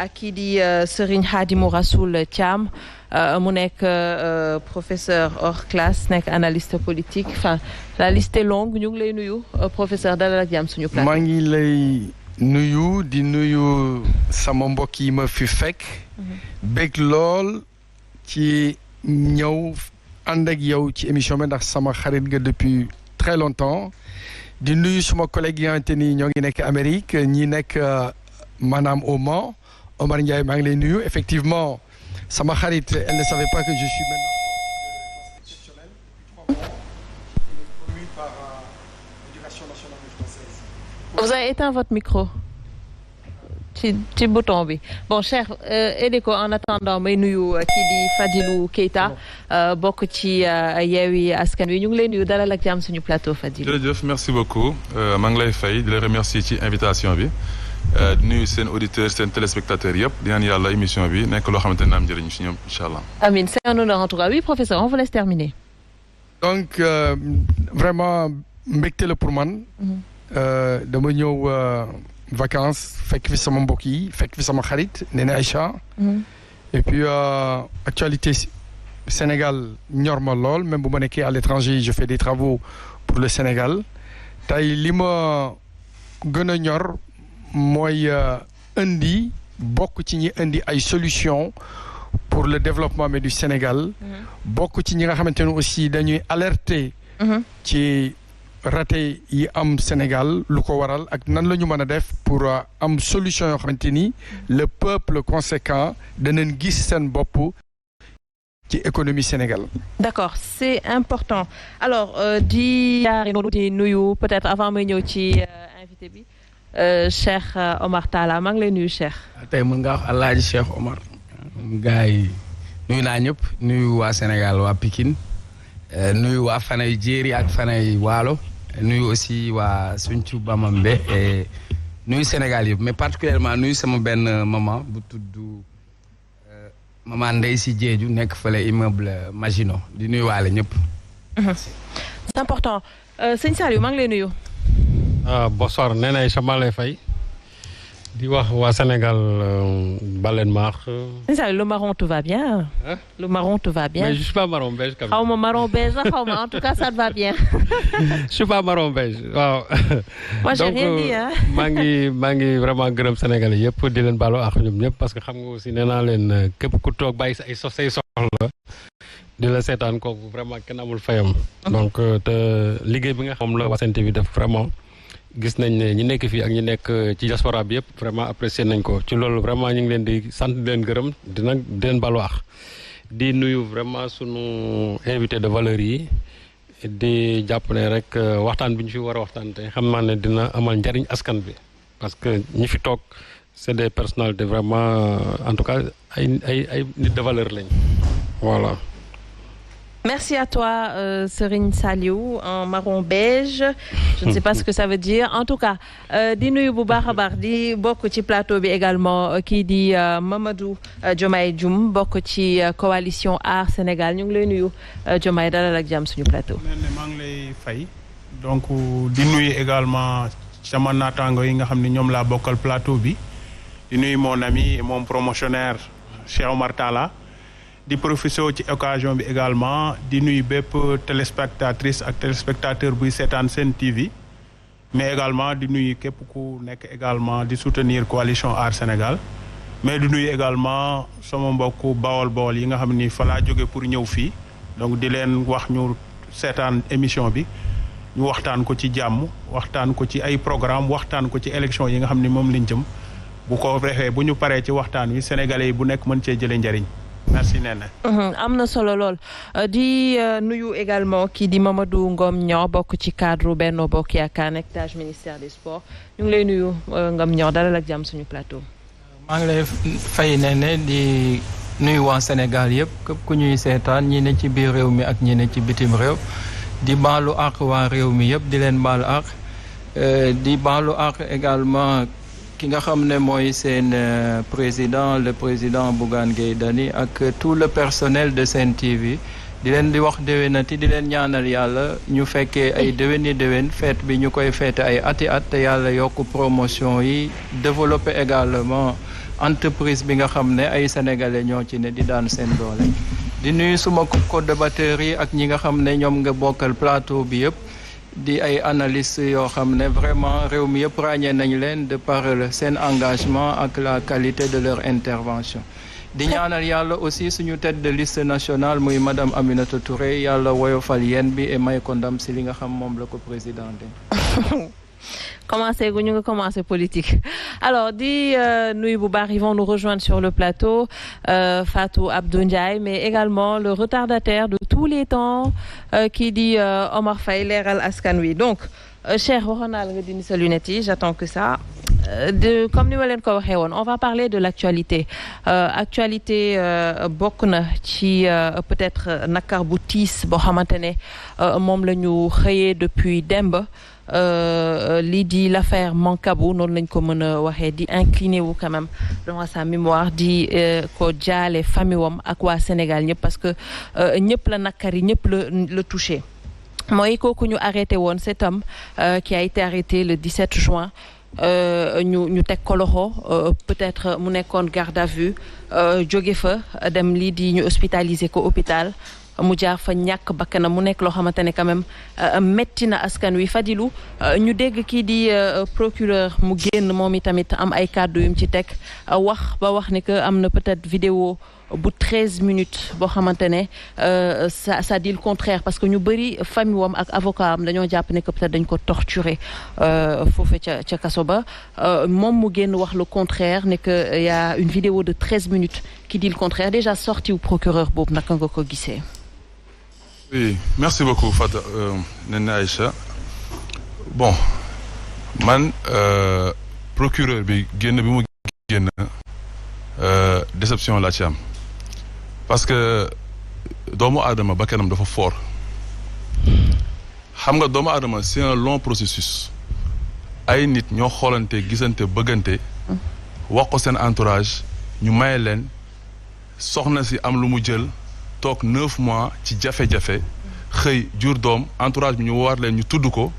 ak kii di Serigne Khadimou Rassoul Thiam mu nekk professeur hors classe nekk analyste politique enfin la liste est longue ñu ngi lay nuyu professeur dalal ak jàmm suñu plateau. maa ngi lay nuyu di nuyu sama mbokk yi ma fi fekk. bég lool ci ñëw ànd ak yow ci émission bi ndax sama xarit nga depuis très longtemps. di nuyu suma collègue yi nga xamante ni ñoo ngi nekk Amérique ñi nekk maanaam au Mans Omar Ndiaye maa ngi lay nuyu effectivement sama xarit elle ne savait pas que je suis maintenant exceptionnel depuis 3 mois promu par l'éducation nationale française. Vous avez éteint votre micro ci bouton bi bon cher Edeko en attendant may nuyu kii di Fadilou Keita bokk ci Yewwi Askan Wi ñu ngi lay nuyu dalal ak jàmm suñu plateau Fadilou. jërëjëf merci beaucoup maa ngi lay fay di la remercier ci invitation bi di nuyu seen auditeurs seen téléspectateurs yëpp di ñaan yàlla émission bi nekk loo xamante ne am njëriñ si ñoom incha allah. Amine c'est un honneur en tout cas oui professeur on vous laisse terminer. donc vraiment mbégte la pour man. dama ñëw. vacances fekk fi sama mbokk yi fekk fi sama xarit Néné Aïcha et puis actualité Sénégal ñor ma lool même bu ma nekkee à l'étranger je fais des travaux pour le Sénégal tey li ma gën a ñor mooy indi bokk ci ñi indi ay solutions pour le développement mais du Sénégal bokk ci ñi nga xamante ne aussi dañuy alerter ci raté yi am Sénégal lu ko waral ak nan la ñu mën a def pour am solution yoo xamante ni le peuple conséquent danañ gis seen bopp ci économie Sénégal. D'accord c'est important alors di nuyu peut-être avant may ñëw ci invité bi Cheikh Omar Talla maa ngi lay nuyu Cheikh. tey mën nga wax Alaaji Cheikh Omar. gars yi nuyu naa ñëpp nuyu waa Sénégal waa Pikine nuyu waa Fanay Jéeri ak Fanay Waalo. nuyu aussi waa Sinthiou Bamambé et nuyu Sénégal yëpp mais particulièrement nuyu sama benn maman bu tudd maman Ndeye si Diédhiou nekk fële immeuble Maginot di nuyu waale ñëpp. c'est important sëñ Saliou maa ngi lay nuyu. bonsoir nee na sama lay fay di wax waa Sénégal baleen maax. sëñ Saliou le marron tout va bien. Hein? Le marron tout va bien. mais je suis pas marron beige quand même. xaw ma marron beige la xaw ma en tout cas ça te va bien. je suis pas marron beige waaw. moi j'ai rien dit hein. maa ngi vraiment gërëm Sénégalais yëpp di leen baalu ak ñoom ñëpp parce que xam nga aussi nee naa leen képp ku toog bàyyi sa ay say soxla di la seetaan kooku vraiment kenn amul fayam. donc te liggéey bi nga xam la waa Sen TV def vraiment. gis nañ ne ñi nekk fii ak ñi nekk ci diaspora bi yëpp vraiment apprécier nañ ko ci loolu vraiment ñu ngi leen di sant di leen gërëm di leen balu wax di nuyu vraiment sunu invité de valeur yi di jàpp ne rek waxtaan bi ñu fi war a waxtaan te xam naa ne dina amal njariñ askan bi parce que ñi fi toog c'est des personnalités vraiment en tout cas ay nit de valeur lañ voilà. Merci à toi Serigne Saliou en marron beige je ne sais pas ce que ça veut dire en tout cas di nuyu bu baax a baax di bokk ci plateau bi également kii di Mamadou Diomaye Dioum bokk ci coalition Aar Sénégal ñu ngi lay nuyu Diomaye dalal ak jàmm suñu plateau. maa ngi lay fay donc di nuyu également sama naataango yi nga xam ne ñoom laa bokkal plateau bi di nuyu mon ami et mon promotionnaire Cheikh Omar Talla. di profité ci occasion bi également di nuyu bépp téléspectatrice ak téléspectateur buy seetaan Sen TV mais également di nuyu képp ku nekk également di soutenir coalition Aar Sénégal mais di nuyu également sama mbokku bawol yi nga xam ni fa laa jóge pour ñëw fii donc di leen wax ñu seetaan émission bi ñu waxtaan ko ci jàmm waxtaan ko ci ay programme waxtaan ko ci élection yi nga xam ni moom lañ jëm bu ko defee bu ñu paree ci waxtaan wi sénégalais yi bu nekk mën cee jëlee njariñ merci Néné. am na solo lool di nuyu également kii di Mamadou Ngom Niang bokk ci cadre Benno Bokk Yaakaar nekk DAGE ministère des sports ñu ngi lay nuyu Ngom Niang dalal ak jàmm suñu plateau. maa ngi lay fay Néné di nuyu waa Sénégal yëpp képp ku ñuy seetaan ñi ne ci biir réew mi ak ñi ne ci bitim réew di baalu àq waa réew mi yëpp di leen baalu àq di baalu àq également. ki nga xam ne mooy seen président le président Bougane Gueye Dany ak tout le personnel de Sen TV di leen di wax déwénati di leen ñaanal yàlla ñu fekkee ay déwéni déwén fête bi ñu koy feete ay ati at te yàlla yokk promotion yi développer également entreprise bi nga xam ne ay sénégalais ñoo ci ne di daan seen doole di nuyu suma co-débatteurs yi ak ñi nga xam ne ñoom nga bokkal plateau bi yëpp di ay analystes yoo xam ne vraiment réew mi yëpp ràññee nañ leen de par seen engagement ak la qualité de leur intervention di ñaanal yàlla aussi suñu tête de liste nationale muy madame Aminata Touré yàlla woyofal yéen bi et may ko ndam si li nga xam moom la ko président de commencé gu ñu nga commencé politique alors di nuyu bu baax ils vont nous rejoindre sur le plateau Fatou Abdou Ndiaye mais également le retardataire de tous les temps qui dit Omar Faye leeral askan wi donc Cheikh waxoon naa la nga dindi sa lunette yi j'attends que ça comme ni ma leen ko waxee woon on va parler de l'actualité bokk na ci peut-être nakar bu tiis boo xamante ne moom la ñu xëyee depuis démb lii di l'affaire Mancabou noonu lañ ko mën a waxee di incliner wu quand même devant sa mémoire di ko jaale famille wam ak waa Sénégal ñëpp parce que ñëpp la nakari ñëpp la touché mooy kooku ñu arrêté woon cet homme qui a été arrêté le 17 juin ñu teg ko loxo peut-être mu nekkoon garde à vue jóge fa dem lii di ñu hospitaliser ko hôpital mu jaar fa ñàkk bakkanam mu nekk loo xamante ne quand même metti na askan wi Fadilou ñu dégg kii di procureur mu génn moom i tamit am ay kàddu yu mu ci teg wax ne que am na peut-être vidéo bu 13 minutes boo xamante ne ça dit le contraire parce que ñu bëri famille wam ak avocat am dañoo jàpp ne que peut-être dañ ko torturer foofu ca kaso ba moom mu génn wax le contraire ne que y a une vidéo de 13 minutes qui dit le contraire déjà sorti wu procureur boobu naka nga ko gisee. Oui, merci beaucoup Fatou Nene Aïcha bon man procureur bi mu génn déception laa ci am parce que doomu aadama bakkanam dafa fort xam nga doomu aadama c'est un long processus ay nit ñoo xoolante gisante bëggante wax ko seen entourage ñu maye leen soxna si am lu mu jël toog 9 mois ci jafe-jafe xëy jur doom entourage bi ñu war leen ñu tudd ko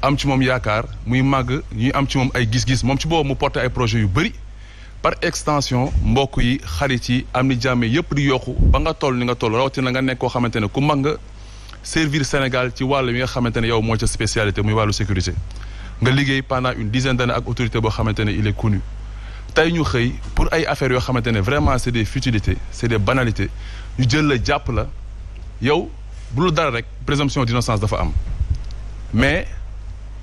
am ci moom yaakaar muy màgg ñuy am ci moom ay gis-gis moom ci boobu mu porté ay projets yu bëri par extension mbokk yi xarit yi am ni jàmme yëpp di yokku ba nga toll ni nga toll rawatina nga nekk koo xamante ne ku mag nga servir Sénégal ci wàll wi nga xamante ne yow moo ca spécialité muy wàllu sécurité nga liggéey pendant une dizaine d'années ak autorité boo xamante ne il est connu tey ñu xëy pour ay affaires yoo xamante ne vraiment c'est des futilités c'est des banalités ñu jël la jàpp la yow bu lu dara rek présomption d'innocence dafa am mais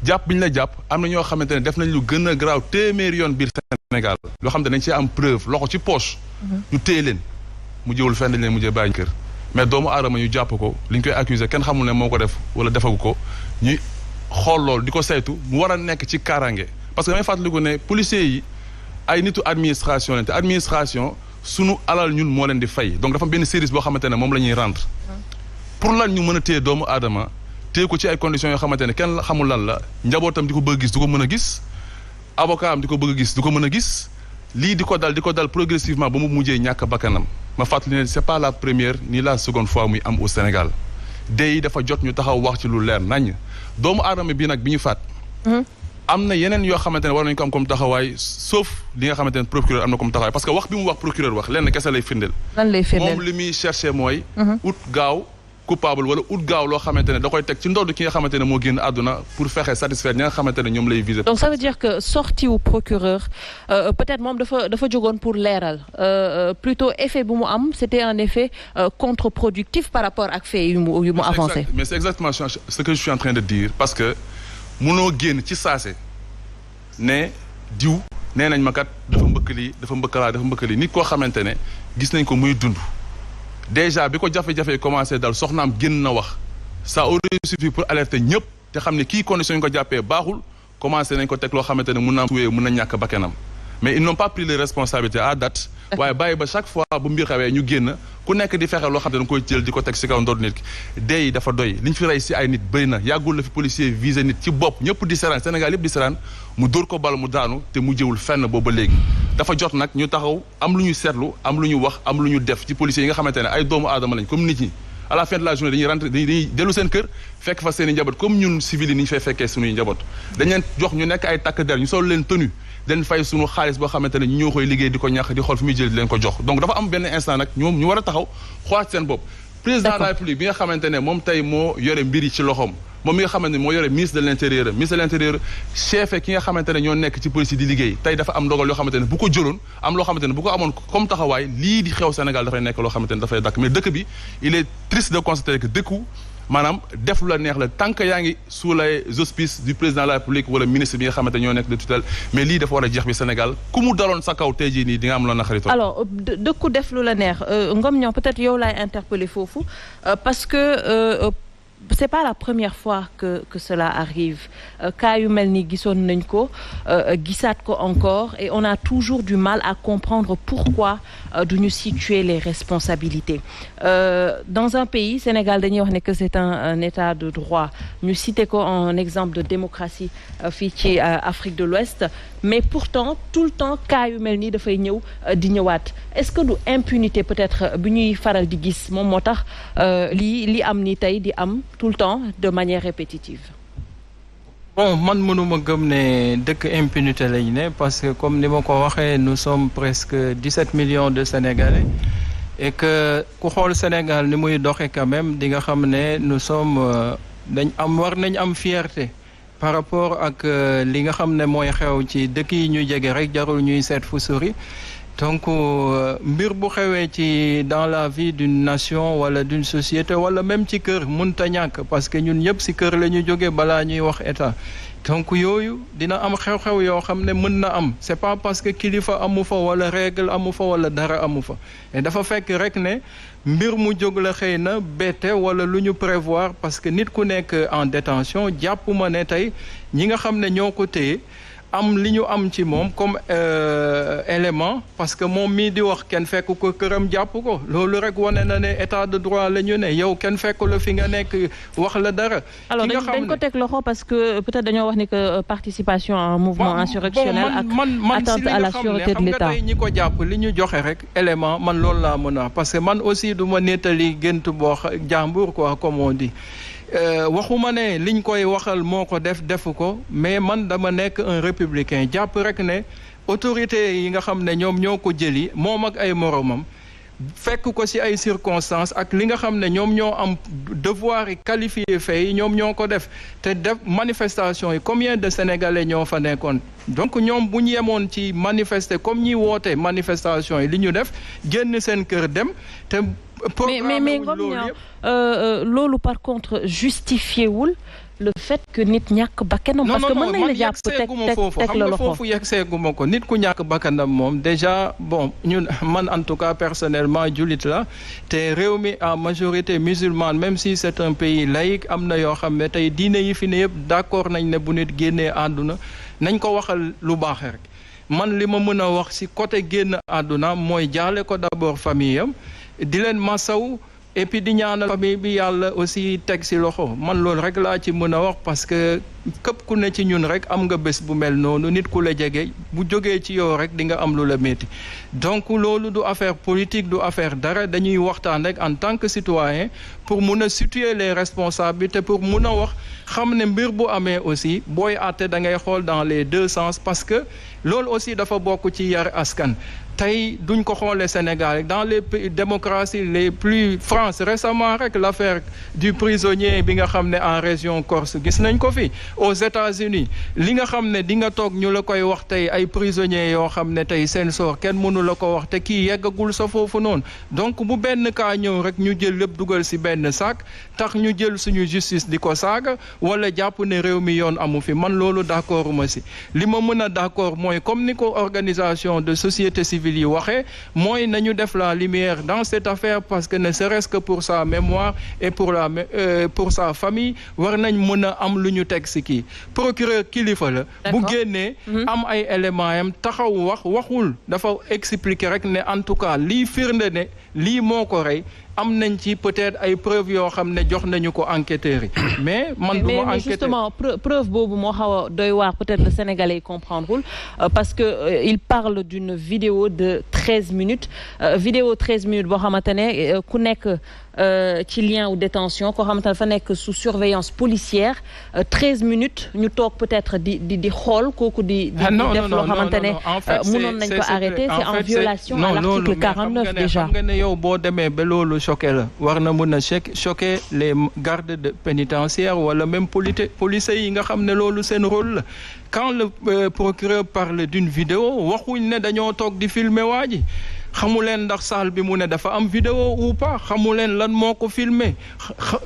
jàpp bi ñu la jàpp am na ñoo xamante ne def nañ lu gën a garaaw téeméeri yoon biir Sénégal loo xam ne dañ ci am preuve loxo ci poche ñu téye leen mu jëwul fenn dañ leen mujjee bàyyi kër mais doomu aadama ñu jàpp ko li ñu koy accuser kenn xamul ne moo ko def wala defagu ko ñuy xool loolu di ko saytu mu war a nekk ci kaaraange parce que damay fàttaliku ne policiers yi ay nitu administration leen te administration sunu alal ñun moo leen di fay donc dafa am benn service boo xamante ne moom la ñuy rendre pour lan ñu mën a téye doomu aadama téye ko ci ay conditions yoo xamante ne kenn xamul lan la njabootam di ko bëgg a gis du ko mën a gis avocat am di ko bëgg a gis du ko mën a gis lii di ko dal progressivement ba mu mujjee ñàkk bakkanam ma fàttali ne c'est pas la première ni la seconde fois muy am au Sénégal dee yi dafa jot ñu taxaw wax ci lu leer nañ doomu aadama bi nag bi ñu faat am na yeneen yoo xamante ne war nañu ko am comme taxawaay sauf li nga xamante ne procureur am na comme taxawaay parce que wax bi mu wax procureur wax lenn kese lay firndeel moom li muy cherché mooy ut gaaw coupable wala ut gaaw loo xamante ne da koy teg ci ndodd ki nga xamante ne moo génn àdduna pour fexe satisfaire ñi nga xamante ne ñoom lay viser. donc ça veut dire que sortie wu procureur peut-être moom dafa jógoon pour leeral plutôt effet bu mu am c'était un effet contre-productif par rapport ak fait yu mu avancé. mais c'est exactement ce que je suis en train de dire parce que munoo génn ci saase ne diw nee nañ ma kat dafa mbëkk lii dafa mbëkk lii nit koo xamante ne gis nañ ko muy dund. déjà bi ko jafe-jafe commencé dal soxnaam génn na wax ça aurait suffi pour alerter ñëpp te xam ne kii condition yi ko jàppee baaxul commencé nañ ko teg loo xamante ne mun na tuwee mun na ñàkk bakkanam mais ils n'ont pas pris les responsabilités à date waaye bàyyi ba chaque fois bu mbir xawee ñu génn ku nekk di fexe loo xam ne da koy jël di ko teg si kaw ndoor nit ki dee yi dafa doy li ñu fi rey si ay nit bëri na yàggul la fi policier visé nit ci bopp ñëpp di seraan Sénégal yëpp di seraan mu dóor ko bal mu daanu te mu jëwul fenn boobu ba léegi dafa jot nag ñu taxaw am lu ñu seetlu am lu ñu wax am lu ñu def ci policiers yi nga xamante ne ay doomu aadama lañ comme nit ñi à la fin de la journée dañuy rentré dañuy dellu seen kër fekk fa seen i njaboot comme ñun civil yi ni ñu fay fekkee suñuy njaboot dañ leen jox ñu nekk ay takk der ñu sol leen tenue den fay sunu xaalis boo xamante ne ñu ñoo koy liggéey di ko ñàkk di xool fi muy jël di leen ko jox donc dafa am benn instant nag ñoom ñu war a taxaw xoolaat seen bopp président de la République bi nga xamante ne moom tey moo yore mbir yi ci loxoom moom mi nga xamante ne moo yore ministre de l'intérieur chef ki nga xamante ne ñoo nekk ci police di liggéey tey dafa am ndogal yoo xamante ne bu ko jëloon am loo xamante ne bu ko amoon comme taxawaay lii di xew Sénégal dafay nekk loo xamante ne dafay dakk mais dëkk bi il est triste de constater que dëkku maanaam def lu la neex la tant que yaa ngi sous les auspices du président de la République wala ministre bi nga xamante ñoo nekk de tutelle mais lii dafa war a jeex bi Sénégal ku mu daloon sa kaw tey jii nii di nga am loo naqarito. alors dëkku def lu la neex Ngom Niang peut-être yow laay interpeller foofu parce que c'est pas la première fois que cela arrive cas yu mel ni gisoon nañ ko gisaat ko encore et on a toujours du mal à comprendre pourquoi duñu situer les responsabilités dans un pays Sénégal dañuy wax ne que c'est un état de droit ñu cité ko en exemple de démocratie fii ci Afrique de l'Ouest mais pourtant tout le temps cas yu mel nii dafay ñëw di ñëwaat est-ce que du impunité peut-être bi ñuy faral di gis moom moo tax li am ni tey di am tout le temps de manière répétitive. Bon man mënuma gëm ne dëkk impunité lañ ne parce que comme ni ma ko waxee nous sommes presque 17 millions de Sénégalais et que ku xool Sénégal ni muy doxee quand même di nga xam ne nous sommes war nañ am fierté par rapport ak li nga xam ne mooy xew ci dëkk yi ñuy jege rek jarul ñuy seet fu sori donc mbir bu xewee ci dans la vie d'une nation wala d'une société wala même ci kër mënta ñàkk parce que ñun ñëpp ci kër la ñu jóge balaa ñuy wax état donc yooyu dina am xew-xew yoo xam ne mën na am c'est pas parce que kilifa amu fa wala règle amu fa wala dara amu fa et dafa fekk rek ne mbir mu jóg la xëy na bette wala lu ñu prévoir parce que nit ku nekk en détention jàpp ma ne tey ñi nga xam ne ñoo ko téye am li ñu am ci moom comme élément parce que moom mii di wax kenn fekk ko këram jàpp ko loolu rek wane na ne état de droit la ñu ne yow kenn fekk la fi nga nekk wax la dara. alors dañ ko teg loxo parce que peut-être dañoo wax ni que participation à un mouvement insurrectionnel ak atteinte à la sûreté de l'État. xam nga tey ñi ko jàpp li ñu joxe rek élément man loolu laa mën a parce que man aussi du ma nettali gént boo jàmbur quoi comme on dit. waxuma ne liñ koy waxal moo ko defu ko mais man dama nekk un républicain jàpp rek ne autorité yi nga xam ne ñoom ñoo ko jëli moom ak ay moromam fekk ko ci ay circonstances ak li nga xam ne ñoom ñoo am devoir yi qualifié fait yi ñoom ñoo ko def te def manifestation yi combien de Sénégalais ñoo fa nekkoon donc ñoom bu ñu yemoon ci manifester comme ñi woote manifestation yi li ñu def génn seen kër dem te mais loolu par contre justifié wul le fait que nit ñàkk bakkanam parce que mën nañ la jàpp teg la loxo foofu yegseeguma ko nit ku ñàkk bakkanam moom déjà bon ñun man en tout cas personnellement jullit la te réew mi en majorité musulmane même si c'est un pays laïque am na yoo xam ne tey diine yi fi ne yëpp d'accord nañ ne bu nit génnee àdduna nañ ko waxal lu baax rek man li ma mën a wax ci côté génn àdduna mooy jaale ko d'abord famille am di leen masaw et puis di ñaanal famille bi yàlla aussi teg ci loxo man loolu rek laa ci mën a wax parce que képp ku ne ci ñun rek am nga bés bu mel noonu nit ku la jege bu jógee ci yow rek di nga am lu la métti donc loolu du affaire politique du affaire dara dañuy waxtaan rek en tant que citoyen pour mun a situer les responsabilités pour mun a wax xam ne mbir bu amee aussi booy àtte da ngay xool dans les deux sens parce que loolu aussi dafa bokk ci yar askan tey duñ ko xoolee Sénégal dans les pays démocraties les plus France récemment rek l'affaire du prisonnier bi nga xam ne en région Corse gis nañ ko fi aux États-Unis li nga xam ne di nga toog ñu la koy wax tey ay prisonniers yoo xam ne tey seen sort kenn mënu la ko wax te kii yeggagul sa foofu noonu donc bu benn cas ñëw rek ñu jël lépp dugal ci benn sac tax ñu jël suñu justice di ko saaga wala jàpp ne réew mi yoon amu fi man loolu d'accord ma ci li ma mën a d'accord mooy comme ni ko organisation de société civile yi waxee mooy nañu def la lumière dans cette affaire parce que ne serait-ce que pour sa mémoire et pour sa famille war nañ mën a am lu ñu teg ci kii procureur kilifa la bu génnee am ay éléments yam taxaw waxul dafa expliquer rek ne en tout cas lii firnde ne lii moo ko rey am nañ ci peut-être ay preuves yoo xam ne jox nañu ko enquêteurs yi mais man du ma enquêteur mais justement preuve boobu moo xaw a doy waar peut-être le Sénégalais comprendrewul parce que il parle d'une vidéo de 13 minutes vidéo 13 minutes boo xamante ne ku nekk ci lien ou détention koo xamante ne fa nekk sous surveillance policière 13 minutes ñu toog peut-être di xool kooku di def loo xamante ne mënoon nañ ko arrêter c'est en violation à l'article 49 déjà xam nga ne yow boo demee ba loolu choqué la war na mën a choquer les gardes de pénitentiaire wala même policiers yi nga xam ne loolu seen rôle la quand le procureur parle d'une vidéo waxuñ ne dañoo toog di filmer waa ji xamu leen ndax salle bi mu ne dafa am vidéo ou pas xamu leen lan moo ko filmer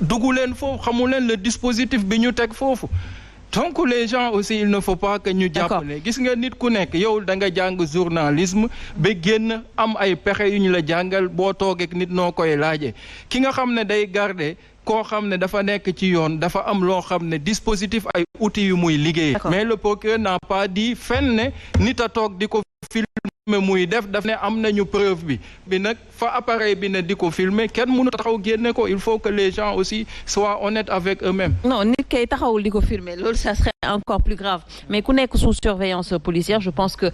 duggu leen foofu xamu leen le dispositif bi ñu teg foofu donc les gens aussi il ne faut pas que ñu jàpp ne gis nga nit ku nekk yow da nga jàng journalisme ba génn am ay pexe yu ñu la jàngal boo toogeek nit noo koy laajee ki nga xam ne day garder koo xam ne dafa nekk ci yoon dafa am loo xam ne dispositif ay outils yu muy liggéey mais le procureur n'a pas dit fenn ne nit a toog di ko filmer muy daf ne am nañu preuve bi nag fa appareil bi ne di ko filmer kenn mënu taxaw génne ko il faut que les gens aussi soient honnêtes avec eux-mêmes. non nit kay taxawul di ko filmer loolu ça serait encore plus grave mais ku nekk sous surveillance policière je pense que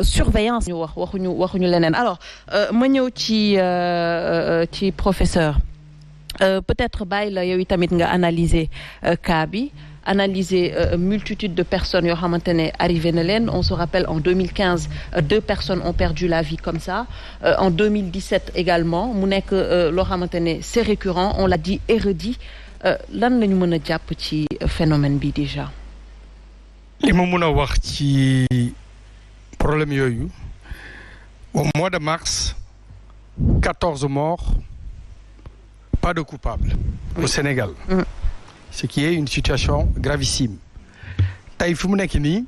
surveillance ñu waxuñu leneen alors ma ñëw ci professeur peut-être bàyyi la yow tamit nga analyser cas bi. analyser multitude de personnes yoo xamante ne arrivé na leen on se rappelle en 2015 2 personnes ont perdu la vie comme ça en 2017 également mu nekk loo xamante ne c'est récurrent on l'a dit et redit lan la ñu mën a jàpp ci phénomène bi déjà. li ma mën a wax ci problème yooyu au mois de mars 14 morts pas de coupables au Sénégal. Ce qui est une situation gravissime tey fi mu nekk nii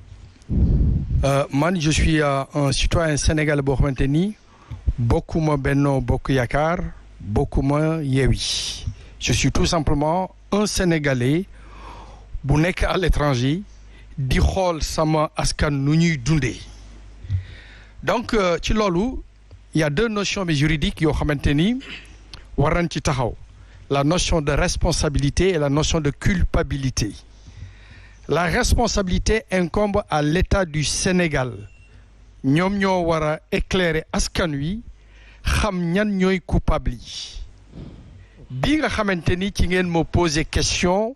man je suis un citoyen sénégalais boo xamante ni bokkuma Benno Bokk Yaakaar bokkuma Yewwi je suis tout simplement un Sénégalais bu nekk à l'étranger di xool sama askan nu ñuy dundee donc ci loolu il y a 2 notions juridiques yoo xamante ni war nañ ci taxaw. La notion de responsabilité et la notion de culpabilité. La responsabilité incombe à l'État du Sénégal. ñoom ñoo war a éclairer askan wi xam ñan ñooy coupable yi. bi nga xamante ni ci ngeen ma poser question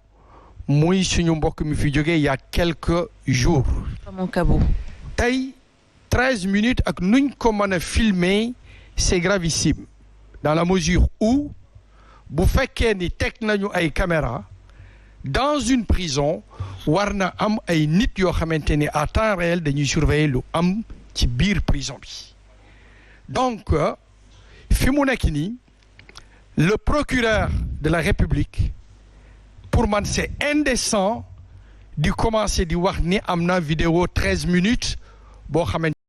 muy suñu mbokk mi fi jógee il y a quelques jours. tey 13 minutes ak nuñ ko mën a filmer c'est gravissime dans la mesure où bu fekkee ni teg nañu ay caméra dans une prison war na am ay nit yoo xamante ni à temps réel dañuy surveiller lu am ci biir prison bi donc fi mu nekk nii le procureur de la République pour man c'est indécent di commencer di wax ni am na vidéo 13 minutes boo xamante